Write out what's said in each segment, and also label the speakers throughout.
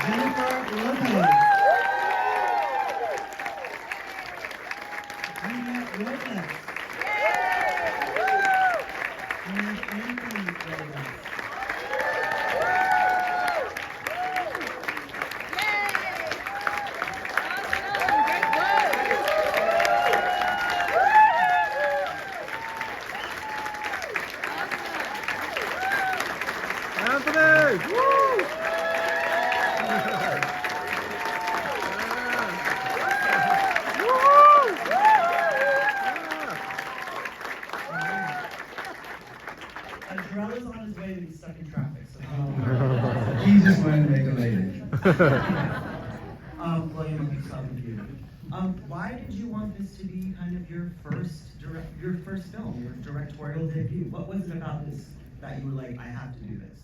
Speaker 1: Jennifer Lopez. Judy Robles. And Anthony Robles.
Speaker 2: Anthony! Woo!
Speaker 1: Jharrel is on his way to be stuck in traffic, so
Speaker 3: He just wanted to make a lady.
Speaker 1: William, I'm talking to you. Why did you want this to be kind of your first film, your directorial debut? What was it about this that you were like, I have to do this?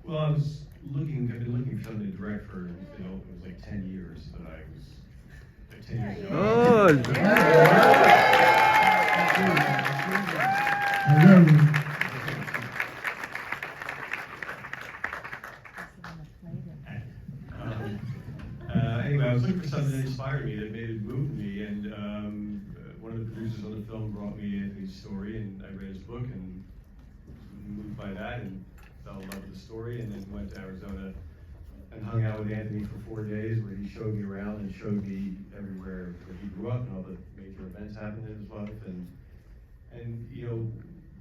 Speaker 4: Well, I've been looking for something to direct for, it was like 10 years, but I was, like 10 years ago. Anyway, I was looking for something that inspired me, that made it move me, and one of the producers on the film brought me Anthony's story, and I read his book and was moved by that and fell in love with the story, and then went to Arizona and hung out with Anthony for 4 days, where he showed me around and showed me everywhere where he grew up and all the major events happened in his life, and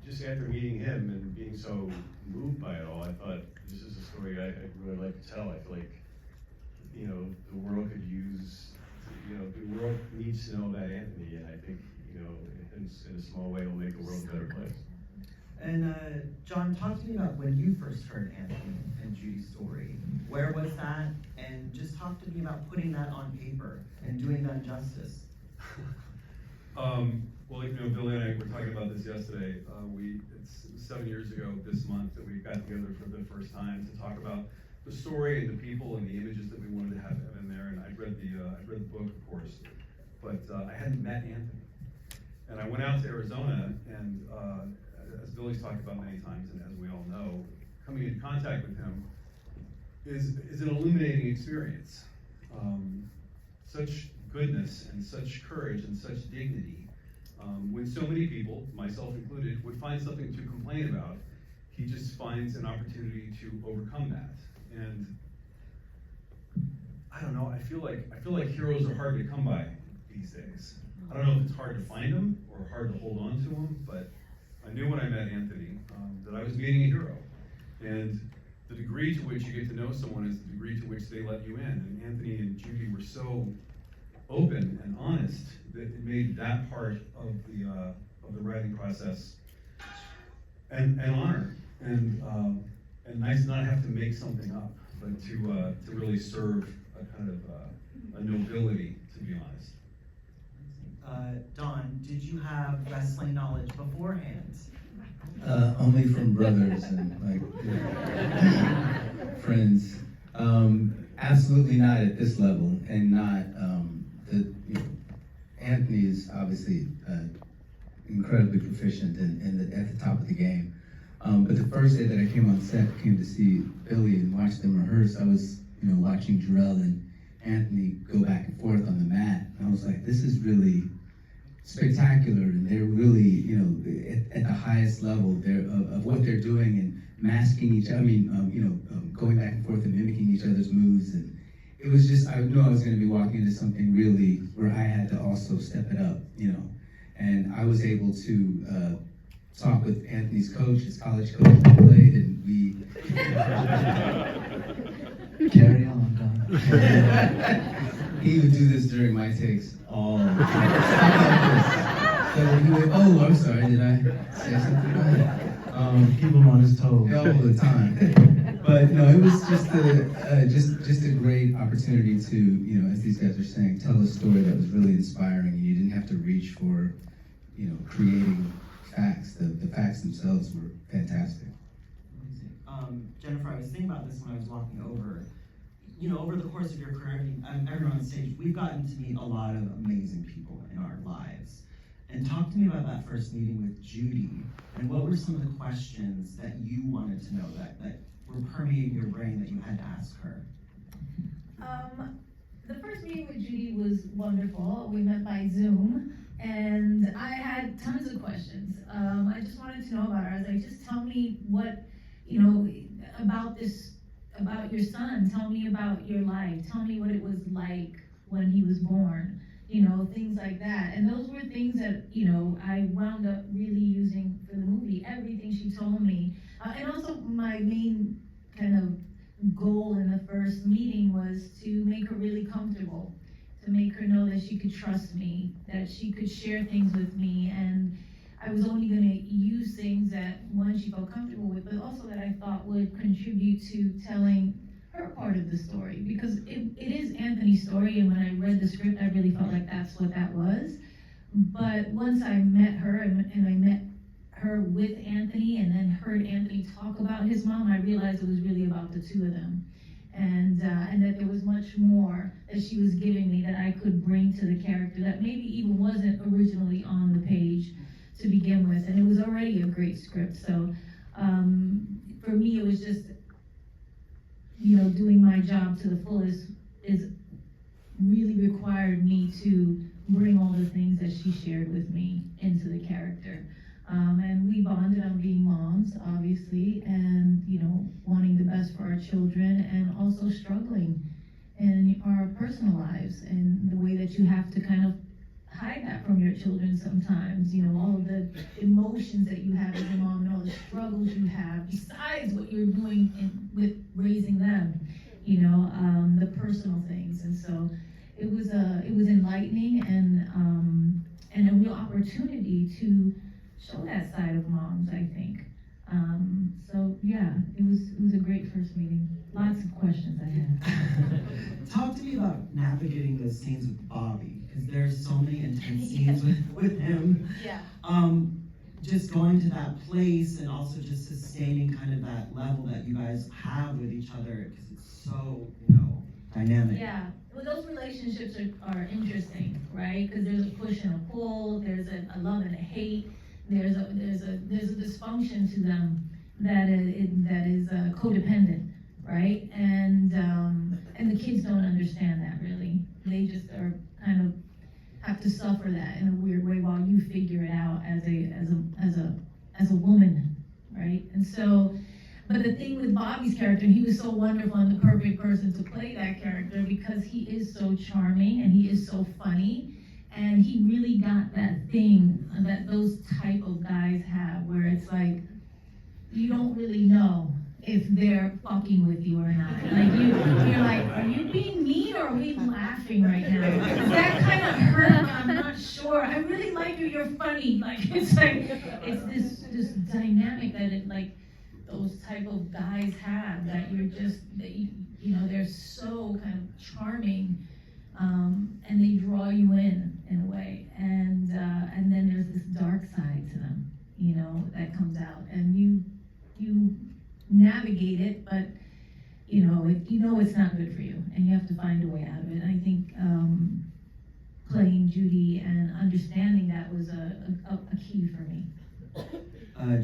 Speaker 4: just after meeting him and being so moved by it all, I thought, this is a story I'd really like to tell. I feel like, the world could use, the world needs to know about Anthony, and I think, in a small way, it'll make the world a better place.
Speaker 1: And John, talk to me about when you first heard Anthony and Judy's story. Where was that? And just talk to me about putting that on paper and doing that justice.
Speaker 5: Well, Billy and I were talking about this yesterday. It's 7 years ago this month that we got together for the first time to talk about the story and the people and the images that we wanted to have in there. And I'd read the book, of course, but I hadn't met Anthony. And I went out to Arizona, and as Billy's talked about many times, and as we all know, coming into contact with him is an illuminating experience. Such goodness and such courage and such dignity. When so many people, myself included, would find something to complain about, he just finds an opportunity to overcome that. And I don't know, I feel like heroes are hard to come by these days. I don't know if it's hard to find them or hard to hold on to them, but I knew when I met Anthony that I was meeting a hero. And the degree to which you get to know someone is the degree to which they let you in. And Anthony and Judy were so open and honest that it made that part of the writing process an honor and nice not have to make something up, but to really serve a kind of a nobility, to be honest.
Speaker 1: Don, did you have wrestling knowledge beforehand?
Speaker 3: Only from brothers and friends. Absolutely not at this level, and not Anthony is obviously incredibly proficient and at the top of the game. But the first day that I came on set, came to see Billy and watch them rehearse, I was watching Jharrel and Anthony go back and forth on the mat, and I was like, this is really spectacular, and they're really, at the highest level of what they're doing and masking each other. Going back and forth and mimicking each other's moves, and it was just, I knew I was going to be walking into something really where I had to also step it up, and I was able to talk with Anthony's coach, his college coach, who played, and we carry on, Don. He would do this during my takes all the time. So he would, oh, I'm sorry, did I say something bad?
Speaker 2: Keep him on his toes.
Speaker 3: All the time. But no, it was just a great opportunity to, as these guys are saying, tell a story that was really inspiring, and you didn't have to reach for, creating facts. The facts themselves were fantastic.
Speaker 1: Jennifer, I was thinking about this when I was walking over. Over the course of your career, everyone on stage, we've gotten to meet a lot of amazing people in our lives. And talk to me about that first meeting with Judy, and what were some of the questions that you wanted to know that were permeating your brain that you had to ask her?
Speaker 6: The first meeting with Judy was wonderful. We met by Zoom, and I had tons of questions. I just wanted to know about her. I was like, just tell me what, about about your son. Tell me about your life. Tell me what it was like when he was born. Things like that. And those were things that, I wound up really using for the movie. Everything she told me. And also my main kind of goal in the first meeting was to make her really comfortable, to make her know that she could trust me, that she could share things with me, and I was only going to use things that, one, she felt comfortable with, but also that I thought would contribute to telling her part of the story, because it is Anthony's story, and when I read the script, I really felt like that's what that was. But once I met her, and I met her with Anthony, and then heard Anthony talk about his mom, I realized it was really about the two of them, and that there was much more that she was giving me that I could bring to the character that maybe even wasn't originally on the page to begin with, and it was already a great script. So for me, it was just, doing my job to the fullest is really required me to bring all the things that she shared with me into the character. And we bonded on being moms, obviously, and, wanting the best for our children, and also struggling in our personal lives, and the way that you have to kind of hide that from your children sometimes, all of the emotions that you have as a mom, and all the struggles you have, besides what you're doing with raising them, the personal things. And so it was enlightening, and a real opportunity to show that side of moms, I think. So yeah, it was a great first meeting. Lots of questions I had.
Speaker 1: Talk to me about navigating those scenes with Bobby, because there's so many intense scenes with him.
Speaker 6: Yeah.
Speaker 1: Just going to that place, and also just sustaining kind of that level that you guys have with each other, because it's so, dynamic.
Speaker 6: Yeah. Well, those relationships are interesting, right? Because there's a push and a pull. There's a love and a hate. There's a dysfunction to them that is codependent, right? And the kids don't understand that really. They just are kind of have to suffer that in a weird way while you figure it out as a woman, right? And so, but the thing with Bobby's character, he was so wonderful and the perfect person to play that character, because he is so charming and he is so funny. And he really got that thing that those type of guys have, where it's like, you don't really know if they're fucking with you or not. Like you're like, are you being mean or are we laughing right now? That kind of hurt, I'm not sure. I really like you, you're funny. Like it's this dynamic that it like those type of guys have, that they're so kind of charming. And they draw you in a way, and then there's this dark side to them, that comes out, and you navigate it, but it's not good for you, and you have to find a way out of it. And I think playing Judy and understanding that was a key for me.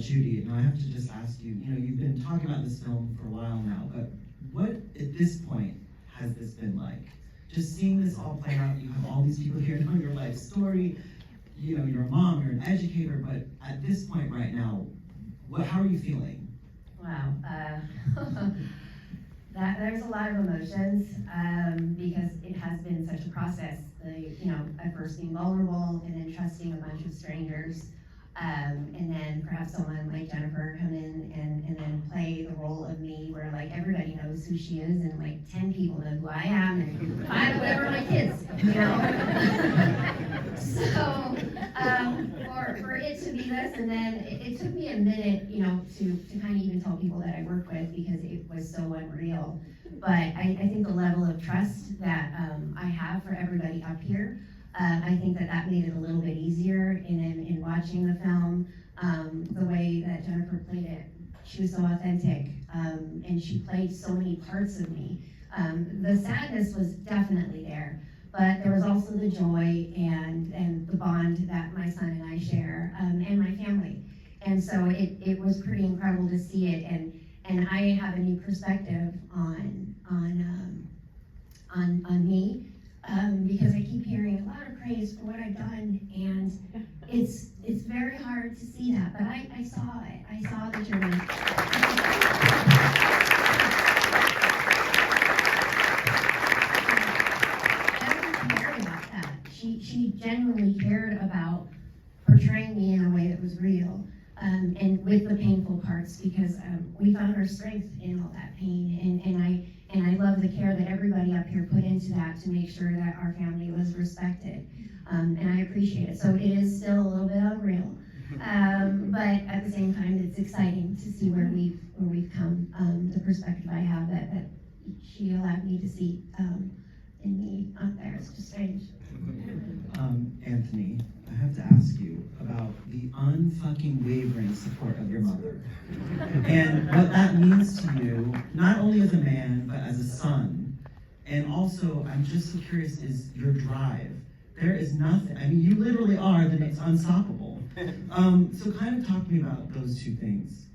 Speaker 1: Judy, and I have to just ask you, you've been talking about this film for a while now, but what at this point has this been like? Just seeing this all play out, you have all these people here knowing your life story, you're a mom, you're an educator, but at this point right now, how are you feeling?
Speaker 7: Wow, there's a lot of emotions, because it has been such a process, at first being vulnerable, and then trusting a bunch of strangers, and then perhaps someone like Jennifer come in and then play the role of me, where like everybody knows who she is, and like 10 people know who I am, and 5 of them are my kids, So for it to be this, and then it took me a minute, to kind of even tell people that I work with, because it was so unreal. But I think the level of trust that I have for everybody up here, I think that made it a little bit easier in watching the film. The way that Jennifer played it, she was so authentic, and she played so many parts of me. The sadness was definitely there, but there was also the joy and the bond that my son and I share, and my family. And so it was pretty incredible to see it, and I have a new perspective on on me, because I keep hearing a lot of praise for what I've done, and it's very hard to see that, but I saw it. I saw the journey. Evan cared about that. She genuinely cared about portraying me in a way that was real, and with the painful parts, because we found our strength in all that pain, and I love the care that everybody up here put into that to make sure that our family was respected, and I appreciate it. So it is still a little bit unreal, but at the same time, it's exciting to see where we've come. The perspective I have that she allowed me to see in me up there. It's just strange.
Speaker 1: Anthony, I have to ask you about the unfucking wavering support of your mother. And what that means to you, not only as a man, but as a son. And also, I'm just so curious, is your drive. There is nothing, I mean, you literally are the next unstoppable. So kind of talk to me about those two things.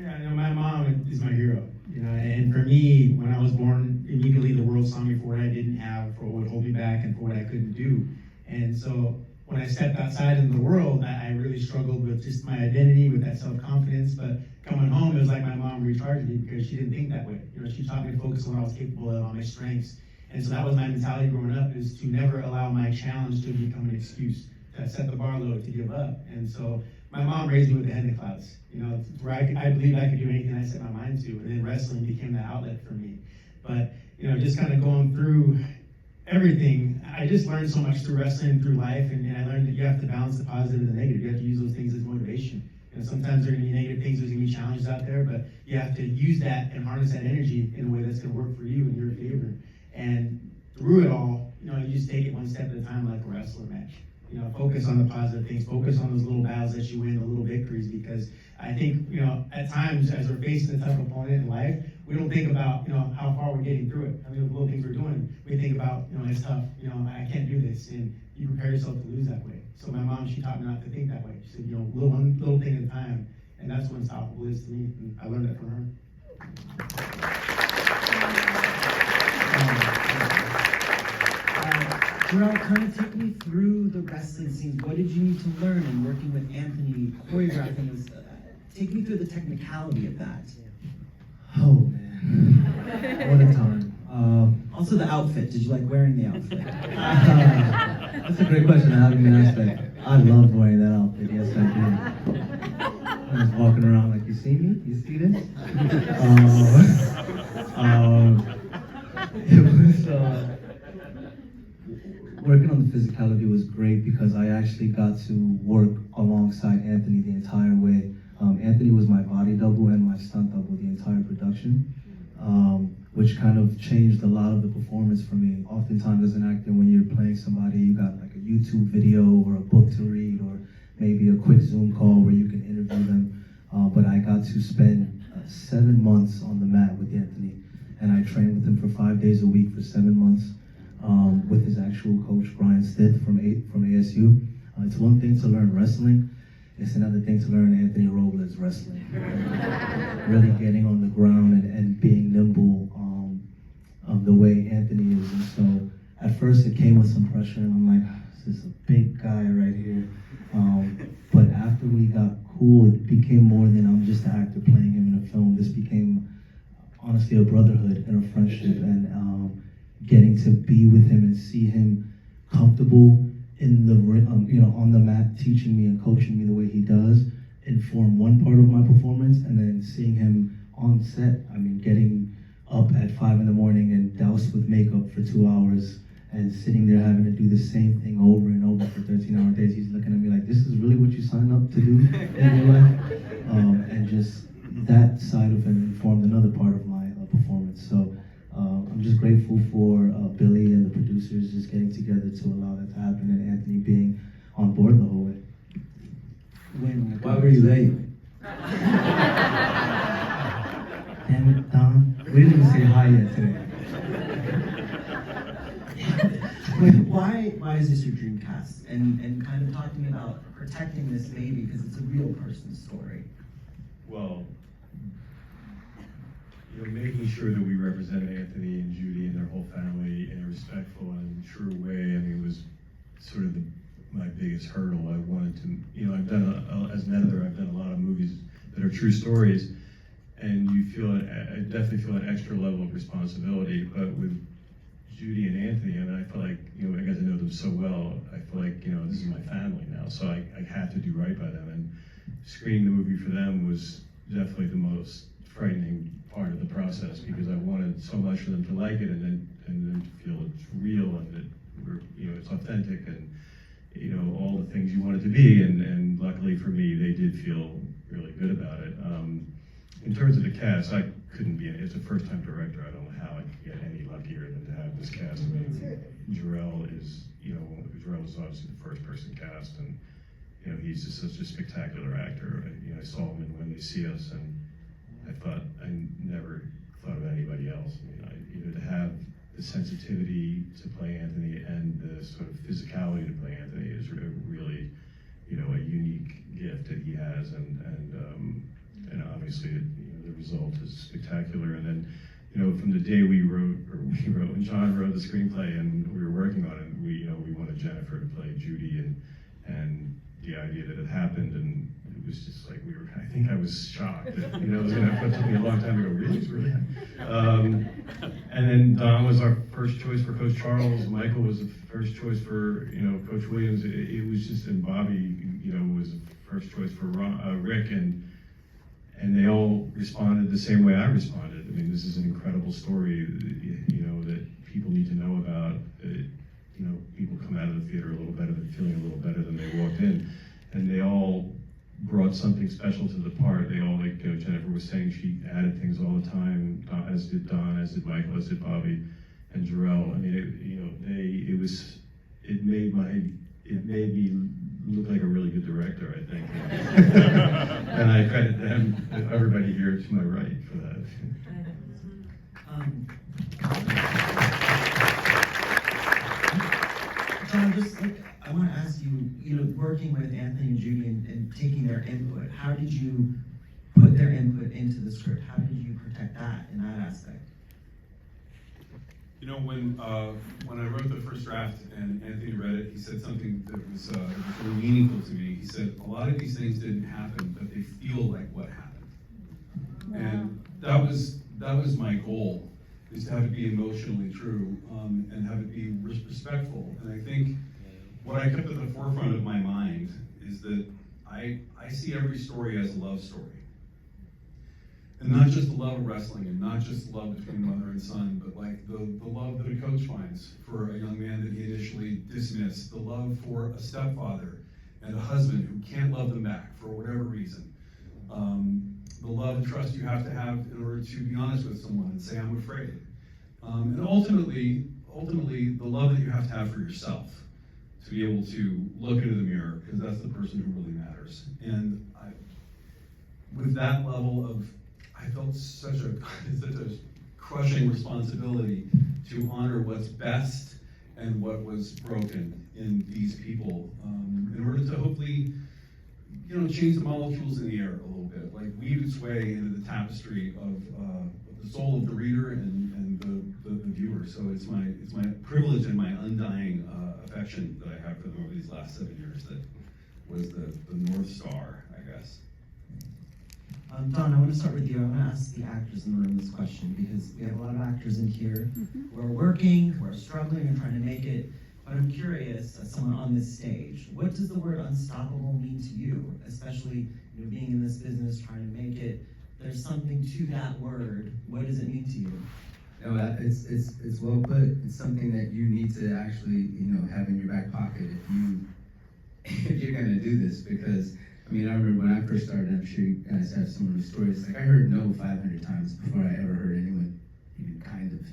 Speaker 2: Yeah, you know, my mom is my hero. You know, and for me, when I was born, immediately the world saw me for what I didn't have, for what would hold me back, and for what I couldn't do. And so when I stepped outside in the world, I really struggled with just my identity, with that self-confidence. But coming home, it was like my mom recharged me, because she didn't think that way. You know, she taught me to focus on what I was capable of, on my strengths. And so that was my mentality growing up, is to never allow my challenge to become an excuse, to set the bar low, to give up. And so my mom raised me with the head in the clouds. You know, where I believed I could do anything I set my mind to, and then wrestling became the outlet for me. But, you know, just kind of going through everything, I just learned so much through wrestling, through life, and I learned that you have to balance the positive and the negative. You have to use those things as motivation. You know, sometimes there are going to be negative things, there's going to be challenges out there, but you have to use that and harness that energy in a way that's going to work for you in your favor. And through it all, you know, you just take it one step at a time, like a wrestling match. You know, focus on the positive things, focus on those little battles that you win, the little victories, because I think, you know, at times as we're facing a tough opponent in life, we don't think about, you know, how far we're getting through it. I mean, the little things we're doing, we think about, you know, it's tough, you know, I can't do this, and you prepare yourself to lose that way. So my mom, she taught me not to think that way. She said, you know, one little thing at a time, and that's what unstoppable is to me, and I learned that from her.
Speaker 1: Jharrel, kind of take me through the wrestling scenes. What did you need to learn in working with Anthony, choreographing this? Take me through the technicality of that.
Speaker 2: Oh, man. What a time.
Speaker 1: Also the outfit. Did you like wearing the outfit?
Speaker 2: That's a great question. I haven't been asked that. I loved wearing that outfit. Yes, I did. I was walking around like, you see me? You see this? It was, working on the physicality was great, because I actually got to work alongside Anthony the entire way. Anthony was my body double and my stunt double the entire production, which kind of changed a lot of the performance for me. Oftentimes as an actor, when you're playing somebody, you got like a YouTube video or a book to read, or maybe a quick Zoom call where you can interview them. But I got to spend 7 months on the mat with Anthony, and I trained with him for 5 days a week for 7 months. With his actual coach, Brian Stith from ASU. It's one thing to learn wrestling, it's another thing to learn Anthony Robles wrestling. Really getting on the ground and being nimble the way Anthony is. And so at first it came with some pressure, and I'm like, this is a big guy right here. But after we got cool, it became more than I'm just an actor playing him in a film. This became honestly a brotherhood and a friendship, and getting to be with him and see him comfortable in the you know, on the mat, teaching me and coaching me the way he does, inform one part of my performance, and then seeing him on set. I mean, getting up at 5 in the morning and doused with makeup for 2 hours, and sitting there having to do the same thing over and over for 13-hour days. He's looking at me like, this is really what you signed up to do in your life? And just that side of him informed another part of my performance. So I'm just grateful for Billy and the producers just getting together to allow that to happen, and Anthony being on board the whole way.
Speaker 3: Why were you late?
Speaker 2: Damn it, Don. We didn't even say hi yet today.
Speaker 1: Wait, why is this your dream cast? And kind of talk to me about protecting this baby, because it's a real person's story.
Speaker 4: Well, you know, making sure that we represented Anthony and Judy and their whole family in a respectful and true way. I mean, it was sort of my biggest hurdle. I wanted to, you know, I've done, as an editor, I've done a lot of movies that are true stories, and you feel, I definitely feel an extra level of responsibility, but with Judy and Anthony, and I feel like, you know, I got to know them so well, I feel like, you know, this is my family now, so I have to do right by them, and screening the movie for them was definitely the most frightening part of the process, because I wanted so much for them to like it, and then to feel it's real, and that we're, you know, it's authentic, and, you know, all the things you want it to be, and luckily for me, they did feel really good about it. In terms of the cast, I couldn't be, it's a first-time director, I don't know how I could get any luckier than to have this cast. I mean, Jharrel is, you know, Jharrel was obviously the first person cast, and, you know, he's just such a spectacular actor. You know, I saw him in When They See Us, and I never thought of anybody else. I mean, you know, to have the sensitivity to play Anthony and the sort of physicality to play Anthony is really, you know, a unique gift that he has, and obviously, you know, the result is spectacular. And then, you know, from the day when John wrote the screenplay and we were working on it, we wanted Jennifer to play Judy, and the idea that it happened, and it was just like I think I was shocked that, you know, it took me a long time to go, really? It's really happening? And then Don was our first choice for Coach Charles. Michael was the first choice for, you know, Coach Williams. It was just, and Bobby, you know, was the first choice for Rick, and they all responded the same way I responded. I mean, this is an incredible story, you know, that people need to know about. You know, people come out of the theater a little better, feeling a little better than they walked in, and they all brought something special to the part. They all, like, you know, Jennifer was saying, she added things all the time, as did Don, as did Michael, as did Bobby, and Jharrel. I mean, it made me look like a really good director, I think. And I credit them, everybody here to my right, for that.
Speaker 1: John, I want to ask you, you know, working with Anthony and Judy and taking their input, how did you put their input into the script? How did you protect that in that aspect?
Speaker 5: You know, when I wrote the first draft and Anthony read it, he said something that was really meaningful to me. He said, a lot of these things didn't happen, but they feel like what happened. Wow. And that was my goal, is to have it be emotionally true, and have it be respectful. And I think what I kept at the forefront of my mind is that I see every story as a love story. And not just the love of wrestling, and not just the love between mother and son, but like the love that a coach finds for a young man that he initially dismissed, the love for a stepfather and a husband who can't love them back for whatever reason, the love and trust you have to have in order to be honest with someone and say, I'm afraid. And ultimately, the love that you have to have for yourself, to be able to look into the mirror, because that's the person who really matters. And with that level of, I felt such a crushing responsibility to honor what's best and what was broken in these people, in order to hopefully, you know, change the molecules in the air a little bit, like weave its way into the tapestry of the soul of the reader and the viewer. So it's my privilege and my undying affection that I have for them over these last 7 years that was the North Star, I guess.
Speaker 1: Don, I want to start with you. I want to ask the actors in the room this question, because we have a lot of actors in here who are working, who are struggling and trying to make it. But I'm curious, as someone on this stage, what does the word unstoppable mean to you? Especially, you know, being in this business, trying to make it. There's something to that word. What does it mean to you?
Speaker 3: No, it's well put. It's something that you need to actually, you know, have in your back pocket if you're gonna do this, because I mean, I remember when I first started, I'm sure you guys have similar stories. Like, I heard no 500 times before I ever heard anyone even kind of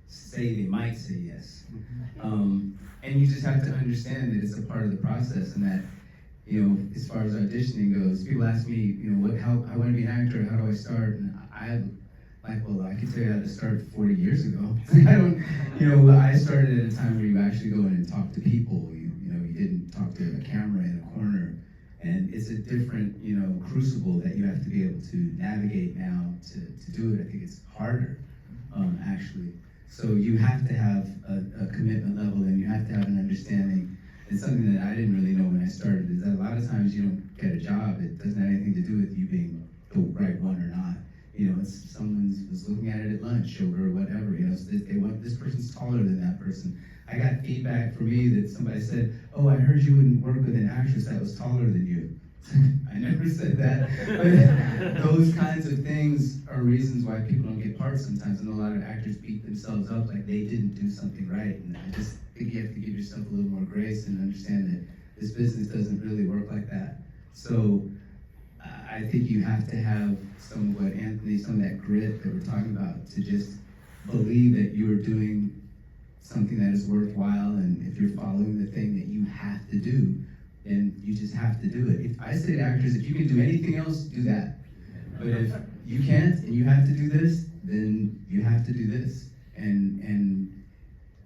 Speaker 3: say they might say yes. And you just have to understand that it's a part of the process, and that, you know, as far as auditioning goes, people ask me, you know, how I want to be an actor, how do I start? And well, I could tell you how to start 40 years ago. I started at a time where you actually go in and talk to people. You didn't talk to a camera in a corner. And it's a different, you know, crucible that you have to be able to navigate now to do it. I think it's harder, actually. So you have to have a commitment level, and you have to have an understanding. And something that I didn't really know when I started is that a lot of times you don't get a job. It doesn't have anything to do with you being the right one or not. You know, it's someone was looking at it at lunch or whatever. You know, so they want this person's taller than that person. I got feedback for me that somebody said, "Oh, I heard you wouldn't work with an actress that was taller than you." I never said that. But those kinds of things are reasons why people don't get parts sometimes. I know a lot of actors beat themselves up like they didn't do something right. And I just think you have to give yourself a little more grace and understand that this business doesn't really work like that. So I think you have to have some of what Anthony, some of that grit that we're talking about, to just believe that you're doing something that is worthwhile, and if you're following the thing that you have to do, then you just have to do it. If I say to actors, if you can do anything else, do that. But if you can't and you have to do this, then you have to do this. And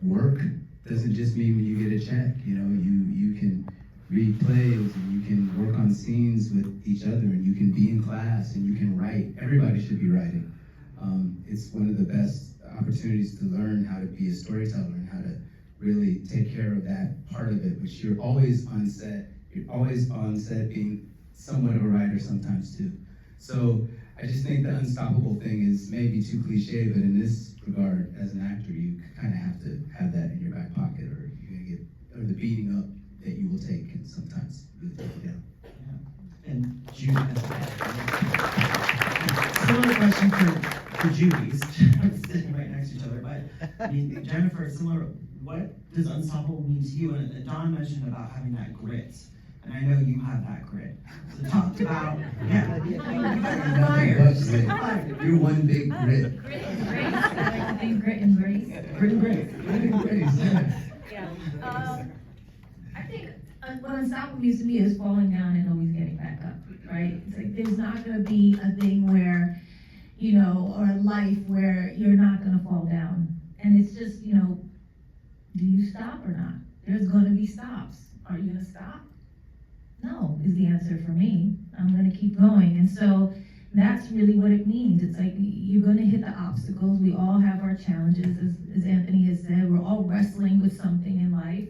Speaker 3: work doesn't just mean when you get a check. You know, you can read plays, and you can work on scenes with each other, and you can be in class, and you can write. Everybody should be writing. It's one of the best opportunities to learn how to be a storyteller and how to really take care of that part of it, which you're always on set. You're always on set being somewhat of a writer sometimes too. So I just think the unstoppable thing is maybe too cliche, but in this regard, as an actor, you kind of have to have that in your back pocket, or you're gonna get, or the beating up that you will take can sometimes really take you down.
Speaker 1: Yeah. And Judy, similar question for Judy's, sitting right next to each other, but I mean, Jennifer, similar, what does unstoppable mean to you? And Don mentioned about having that grit, and I know you have that grit. So talk about, yeah, you got fire.
Speaker 3: You're one big grit.
Speaker 6: Grit and grace. I like to think grit and grace.
Speaker 1: Grit and grace.
Speaker 3: Grit and grace, yeah.
Speaker 6: Yeah. I think what unstoppable means to me is falling down and always getting back up, right? It's like there's not gonna be a thing where, you know, or a life where you're not gonna fall down. And it's just, you know, do you stop or not? There's gonna be stops. Are you gonna stop? No, is the answer for me. I'm gonna keep going. And so that's really what it means. It's like you're gonna hit the obstacles. We all have our challenges, as Anthony has said. We're all wrestling with something in life.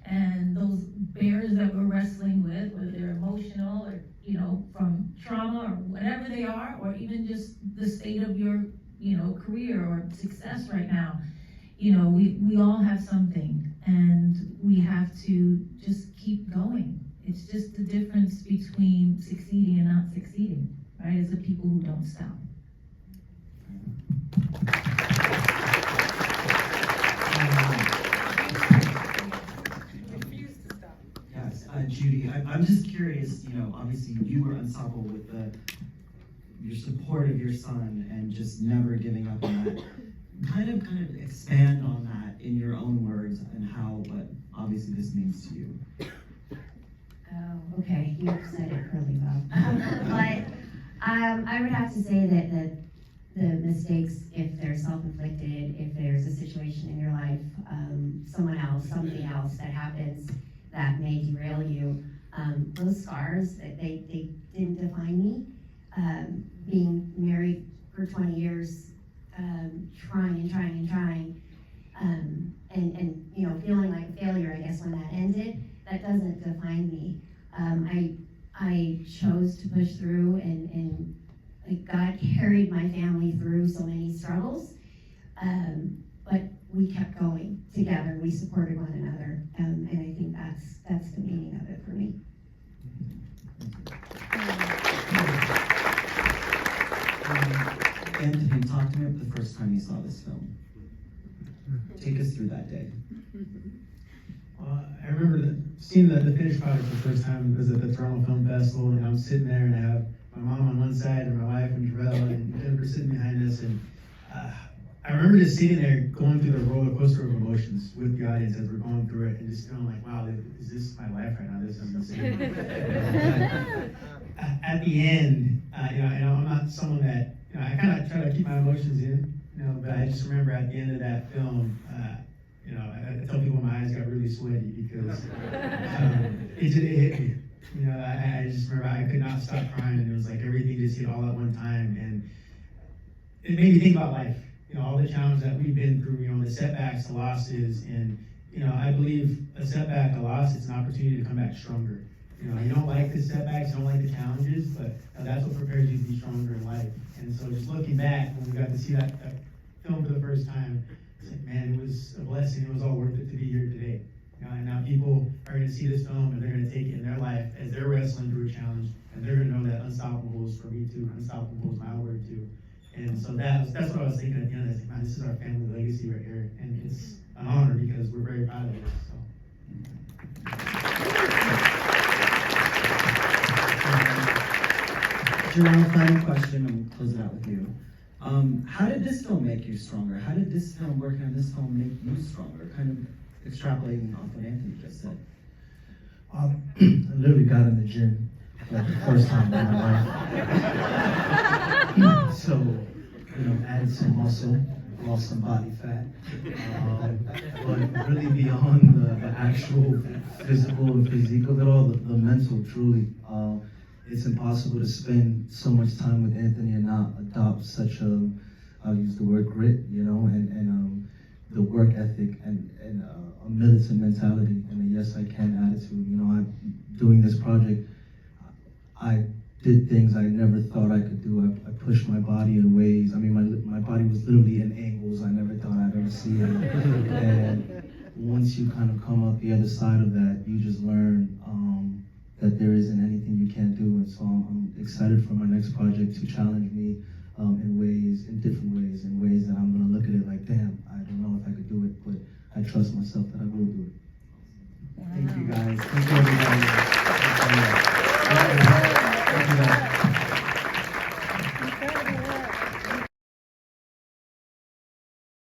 Speaker 6: And those bears that we're wrestling with, whether they're emotional or, you know, from trauma or whatever they are, or even just the state of your, you know, career or success right now, you know, we all have something, and we have to just keep going. It's just the difference between succeeding and not succeeding, right? It's the people who don't stop.
Speaker 1: Yes, Judy, I'm just curious, you know, obviously you were unstoppable with your support of your son and just never giving up on that. Kind of expand on that in your own words and how, what obviously this means to you.
Speaker 7: Oh, okay, you said it really well. But I would have to say that the mistakes, if they're self-inflicted, if there's a situation in your life, someone else, something else that happens that may derail you, those scars, they didn't define me. Being married for 20 years, trying, and you know, feeling like a failure, I guess, when that ended, that doesn't define me. I chose to push through, and like God carried my family through so many struggles, but we kept going together. We supported one another, and I think that's the meaning of it for me.
Speaker 1: Anthony, talk to me about the first time you saw this film. Take us through that day.
Speaker 8: I remember seeing the finished product for the first time. It was at the Toronto Film Festival, and I'm sitting there, and I have my mom on one side, and my wife and Jharrel and Jennifer sitting behind us, and I remember just sitting there going through the roller coaster of emotions with the audience as we're going through it, and just feeling like, wow, is this my life right now? This is insane. At the end, you know, I'm not someone that, you know, I kind of try to keep my emotions in, you know, but I just remember at the end of that film, you know, I tell people my eyes got really sweaty because it hit me. You know, I just remember I could not stop crying, and it was like everything just hit all at one time, and it made me think about life. All the challenges that we've been through, the setbacks, the losses, and I believe a setback, a loss, it's an opportunity to come back stronger. You don't like the setbacks, you don't like the challenges, but that's what prepares you to be stronger in life. And so just looking back, when we got to see that film for the first time, it's like, man, it was a blessing. It was all worth it to be here today. And now people are going to see this film and they're going to take it in their life as they're wrestling through a challenge, and they're going to know that unstoppable is for me too. Unstoppable is my word too. And so that's what I was thinking at the end. I was like, man, this is our family legacy right here, and it's an honor because we're very proud of it. So.
Speaker 1: Jerome, final question, and we'll close it out with you. How did this film make you stronger? How did this film, working on this film, make you stronger? Kind of extrapolating off what Anthony just said.
Speaker 2: I literally got in the gym like the first time in my life. So, added some muscle, lost some body fat. But really beyond the actual physical and physique of it all, the mental, truly. It's impossible to spend so much time with Anthony and not adopt such a, I'll use the word grit, and the work ethic and a militant mentality and a yes I can attitude. Doing this project, I did things I never thought I could do. I pushed my body in ways. I mean, my body was literally in angles I never thought I'd ever see it. And once you kind of come up the other side of that, you just learn that there isn't anything you can't do. And so I'm excited for my next project to challenge me